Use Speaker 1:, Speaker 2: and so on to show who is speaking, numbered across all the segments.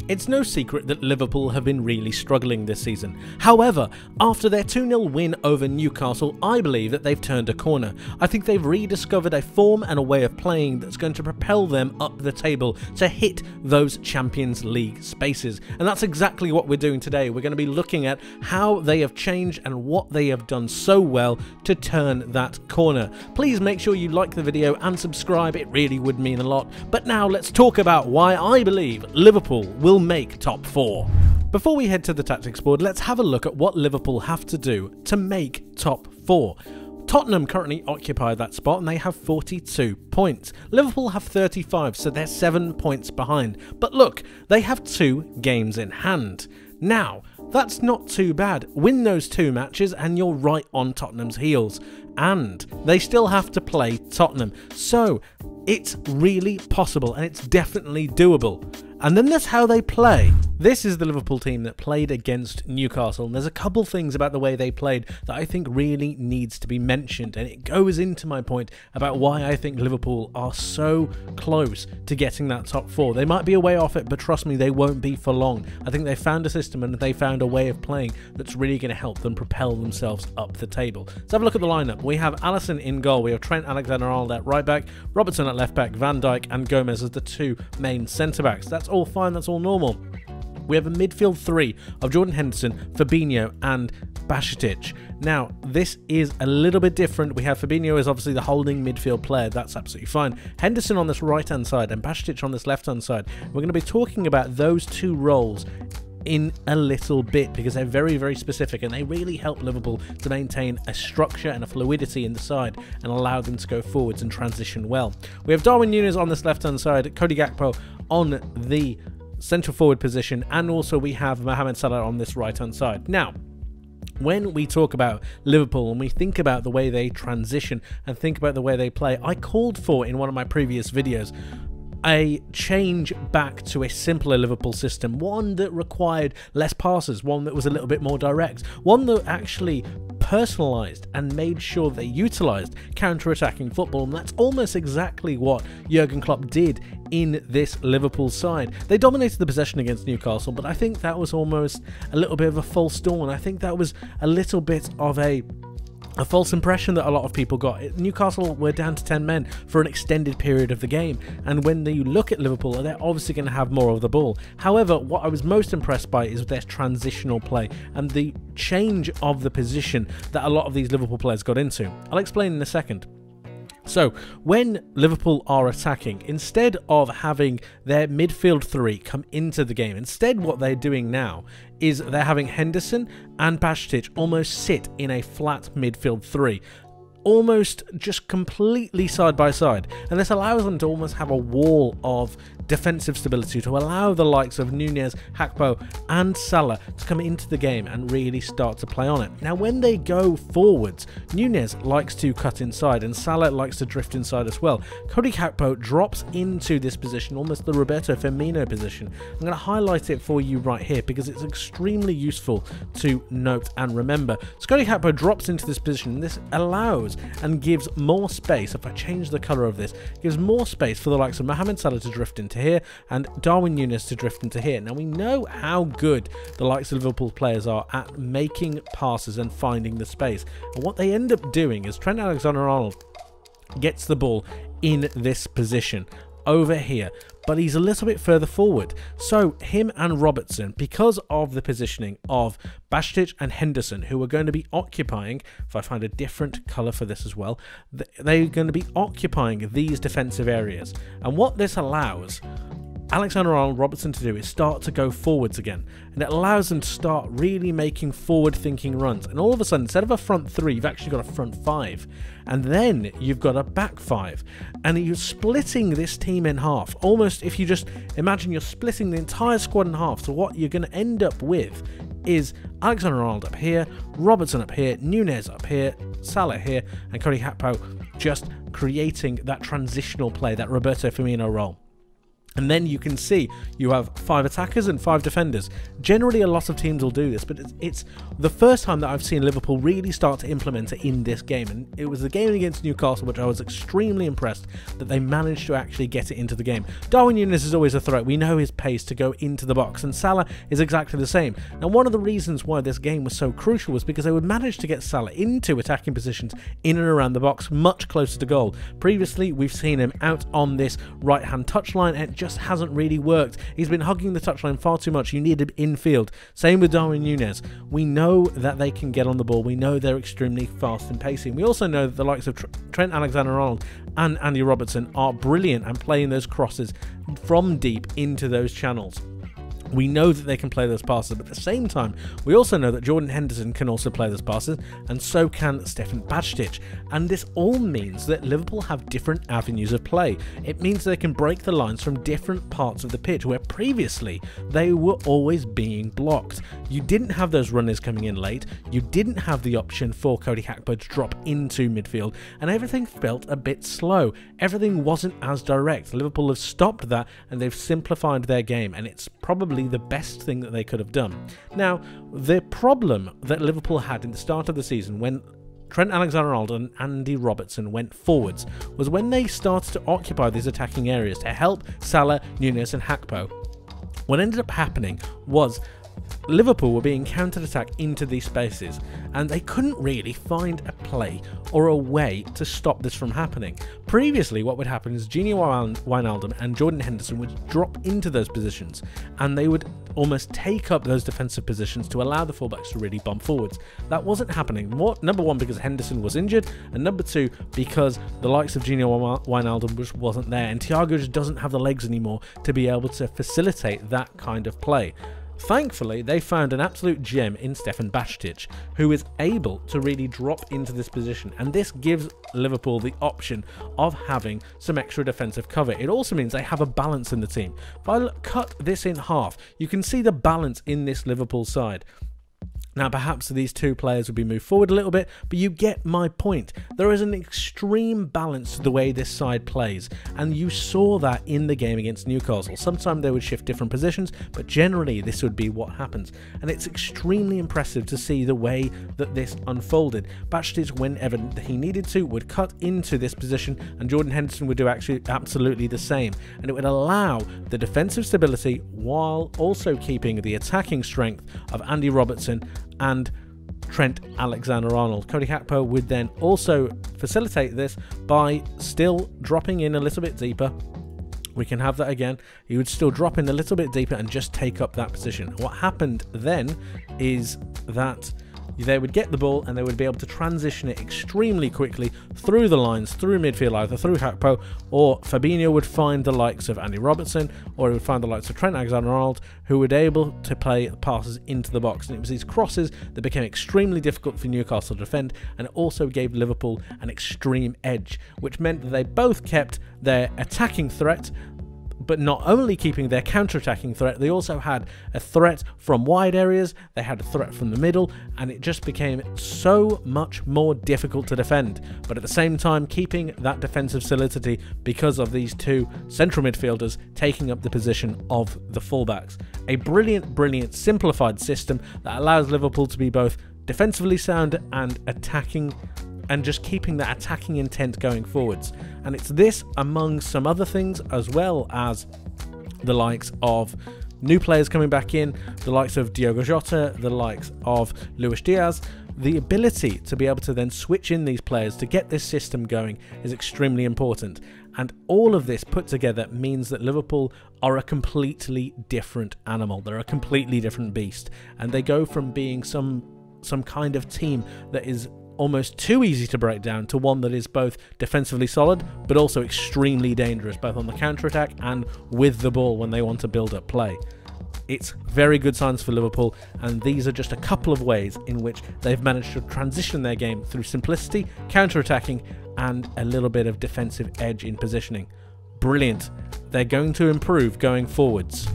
Speaker 1: It's no secret that Liverpool have been really struggling this season. However, after their 2-0 win over Newcastle, I believe that they've turned a corner. I think they've rediscovered a form and a way of playing that's going to propel them up the table to hit those Champions League spaces. And that's exactly what we're doing today. We're going to be looking at how they have changed and what they have done so well to turn that corner. Please make sure you like the video and subscribe, it really would mean a lot. But now let's talk about why I believe Liverpool will make top 4. Before we head to the tactics board, let's have a look at what Liverpool have to do to make top 4. Tottenham currently occupy that spot and they have 42 points. Liverpool have 35, so they're 7 points behind. But look, they have 2 games in hand. Now, that's not too bad. Win those 2 matches and you're right on Tottenham's heels. And they still have to play Tottenham. So it's really possible and it's definitely doable. And then that's how they play. This is the Liverpool team that played against Newcastle, and there's a couple things about the way they played that I think really needs to be mentioned, and it goes into my point about why I think Liverpool are so close to getting that top 4. They might be a way off it, but trust me, they won't be for long. I think they found a system and they found a way of playing that's really going to help them propel themselves up the table. Let's have a look at the lineup. We have Alisson in goal, we have Trent Alexander-Arnold at right back, Robertson at left back, Van Dijk and Gomez as the 2 main centre backs. That's all fine, that's all normal. We have a midfield 3 of Jordan Henderson, Fabinho and Bajcetic. Now, this is a little bit different. We have Fabinho as obviously the holding midfield player. That's absolutely fine. Henderson on this right-hand side and Bajcetic on this left-hand side. We're going to be talking about those 2 roles in a little bit because they're very, very specific and they really help Liverpool to maintain a structure and a fluidity in the side and allow them to go forwards and transition well. We have Darwin Núñez on this left-hand side, Cody Gakpo on the central forward position, and also we have Mohamed Salah on this right hand side. Now, when we talk about Liverpool and we think about the way they transition and think about the way they play, I called for in one of my previous videos a change back to a simpler Liverpool system, one that required less passes, one that was a little bit more direct, one that actually personalised and made sure they utilised counter-attacking football, and that's almost exactly what Jurgen Klopp did in this Liverpool side. They dominated the possession against Newcastle, but I think that was almost a little bit of a false dawn. I think that was a little bit of a false impression that a lot of people got. Newcastle were down to 10 men for an extended period of the game, and when you look at Liverpool, they're obviously going to have more of the ball. However, what I was most impressed by is their transitional play and the change of the position that a lot of these Liverpool players got into. I'll explain in a second. So, when Liverpool are attacking, instead of having their midfield 3 come into the game, instead what they're doing now is they're having Henderson and Bajcetic almost sit in a flat midfield 3. Almost just completely side by side, and this allows them to almost have a wall of defensive stability to allow the likes of Núñez, Gakpo and Salah to come into the game and really start to play on it. Now when they go forwards, Núñez likes to cut inside and Salah likes to drift inside as well. Cody Gakpo drops into this position, almost the Roberto Firmino position. I'm going to highlight it for you right here because it's extremely useful to note and remember. So Cody Gakpo drops into this position, and this allows and gives more space, if I change the colour of this, gives more space for the likes of Mohamed Salah to drift into here and Darwin Núñez to drift into here. Now we know how good the likes of Liverpool players are at making passes and finding the space, and what they end up doing is Trent Alexander-Arnold gets the ball in this position over here, but he's a little bit further forward. So him and Robertson, because of the positioning of Bajcetic and Henderson, who are going to be occupying, if I find a different colour for this as well, they're going to be occupying these defensive areas. And what this allows Alexander-Arnold, Robertson to do is start to go forwards again, and it allows them to start really making forward-thinking runs. And all of a sudden, instead of a front 3, you've actually got a front 5, and then you've got a back 5, and you're splitting this team in half. Almost, if you just imagine you're splitting the entire squad in half, so what you're going to end up with is Alexander-Arnold up here, Robertson up here, Núñez up here, Salah here, and Cody Gakpo just creating that transitional play, that Roberto Firmino role. And then you can see you have 5 attackers and 5 defenders. Generally, a lot of teams will do this, but it's the first time that I've seen Liverpool really start to implement it in this game. And it was the game against Newcastle, which I was extremely impressed that they managed to actually get it into the game. Darwin Núñez is always a threat. We know his pace to go into the box, and Salah is exactly the same. Now, one of the reasons why this game was so crucial was because they would manage to get Salah into attacking positions in and around the box, much closer to goal. Previously, we've seen him out on this right-hand touchline, and just hasn't really worked. He's been hugging the touchline far too much. You need him infield. Same with Darwin Núñez. We know that they can get on the ball. We know they're extremely fast and pacey. We also know that the likes of Trent Alexander-Arnold and Andy Robertson are brilliant at playing those crosses from deep into those channels. We know that they can play those passes, but at the same time, we also know that Jordan Henderson can also play those passes, and so can Stefan Bajcetic. And this all means that Liverpool have different avenues of play. It means they can break the lines from different parts of the pitch, where previously they were always being blocked. You didn't have those runners coming in late, you didn't have the option for Cody Gakpo to drop into midfield, and everything felt a bit slow. Everything wasn't as direct. Liverpool have stopped that, and they've simplified their game, and it's probably the best thing that they could have done. Now, the problem that Liverpool had in the start of the season when Trent Alexander-Arnold and Andy Robertson went forwards was when they started to occupy these attacking areas to help Salah, Núñez and Gakpo. What ended up happening was Liverpool were being counter-attacked into these spaces, and they couldn't really find a play or a way to stop this from happening. Previously, what would happen is Gini Wijnaldum and Jordan Henderson would drop into those positions, and they would almost take up those defensive positions to allow the fullbacks to really bump forwards. That wasn't happening. Number one, because Henderson was injured, and number two, because the likes of Gini Wijnaldum just wasn't there, and Thiago just doesn't have the legs anymore to be able to facilitate that kind of play. Thankfully, they found an absolute gem in Stefan Bajcetic, who is able to really drop into this position, and this gives Liverpool the option of having some extra defensive cover. It also means they have a balance in the team. If I cut this in half, you can see the balance in this Liverpool side. Now, perhaps these two players would be moved forward a little bit, but you get my point. There is an extreme balance to the way this side plays, and you saw that in the game against Newcastle. Sometimes they would shift different positions, but generally this would be what happens. And it's extremely impressive to see the way that this unfolded. Bajcetic, whenever he needed to, would cut into this position, and Jordan Henderson would do actually absolutely the same. And it would allow the defensive stability while also keeping the attacking strength of Andy Robertson and Trent Alexander-Arnold. Cody Gakpo would then also facilitate this by still dropping in a little bit deeper. We can have that again. He would still drop in a little bit deeper and just take up that position. What happened then is that they would get the ball and they would be able to transition it extremely quickly through the lines, through midfield, either through Gakpo, or Fabinho would find the likes of Andy Robertson, or he would find the likes of Trent Alexander-Arnold, who would be able to play passes into the box. And it was these crosses that became extremely difficult for Newcastle to defend, and it also gave Liverpool an extreme edge, which meant that they both kept their attacking threat, but not only keeping their counter-attacking threat, they also had a threat from wide areas, they had a threat from the middle, and it just became so much more difficult to defend. But at the same time, keeping that defensive solidity because of these two central midfielders taking up the position of the fullbacks. A brilliant, simplified system that allows Liverpool to be both defensively sound and attacking, and just keeping that attacking intent going forwards. And it's this, among some other things, as well as the likes of new players coming back in, the likes of Diogo Jota, the likes of Luis Diaz. The ability to be able to then switch in these players to get this system going is extremely important. And all of this put together means that Liverpool are a completely different animal. They're a completely different beast. And they go from being some kind of team that is almost too easy to break down to one that is both defensively solid but also extremely dangerous, both on the counter-attack and with the ball when they want to build up play. It's very good signs for Liverpool, and these are just a couple of ways in which they've managed to transition their game through simplicity, counter-attacking, and a little bit of defensive edge in positioning. Brilliant. They're going to improve going forwards.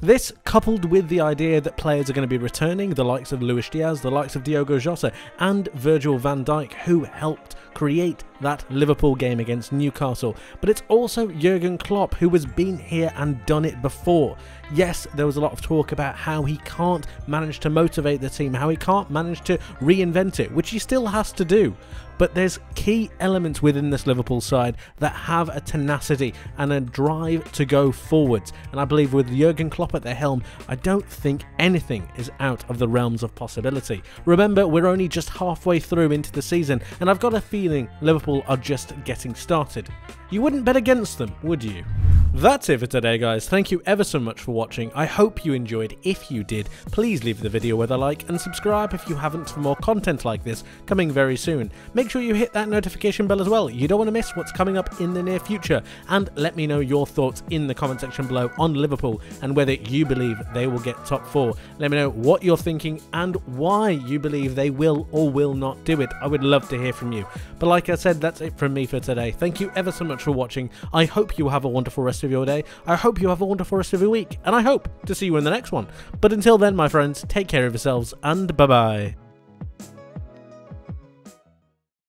Speaker 1: This, coupled with the idea that players are going to be returning, the likes of Luis Diaz, the likes of Diogo Jota and Virgil van Dijk, who helped create that Liverpool game against Newcastle, but it's also Jurgen Klopp, who has been here and done it before. Yes, there was a lot of talk about how he can't manage to motivate the team, how he can't manage to reinvent it, which he still has to do. But there's key elements within this Liverpool side that have a tenacity and a drive to go forwards. And I believe with Jurgen Klopp at the helm, I don't think anything is out of the realms of possibility. Remember, we're only just halfway through into the season, and I've got a feeling Liverpool are just getting started. You wouldn't bet against them, would you? That's it for today, guys. Thank you ever so much for watching. I hope you enjoyed. If you did, please leave the video with a like and subscribe if you haven't for more content like this coming very soon. Make sure you hit that notification bell as well. You don't want to miss what's coming up in the near future. And let me know your thoughts in the comment section below on Liverpool and whether you believe they will get top 4. Let me know what you're thinking and why you believe they will or will not do it. I would love to hear from you. But like I said, that's it from me for today. Thank you ever so much for watching. I hope you have a wonderful rest of your day. I hope you have a wonderful rest of your week, and I hope to see you in the next one. But until then, my friends, take care of yourselves and bye bye.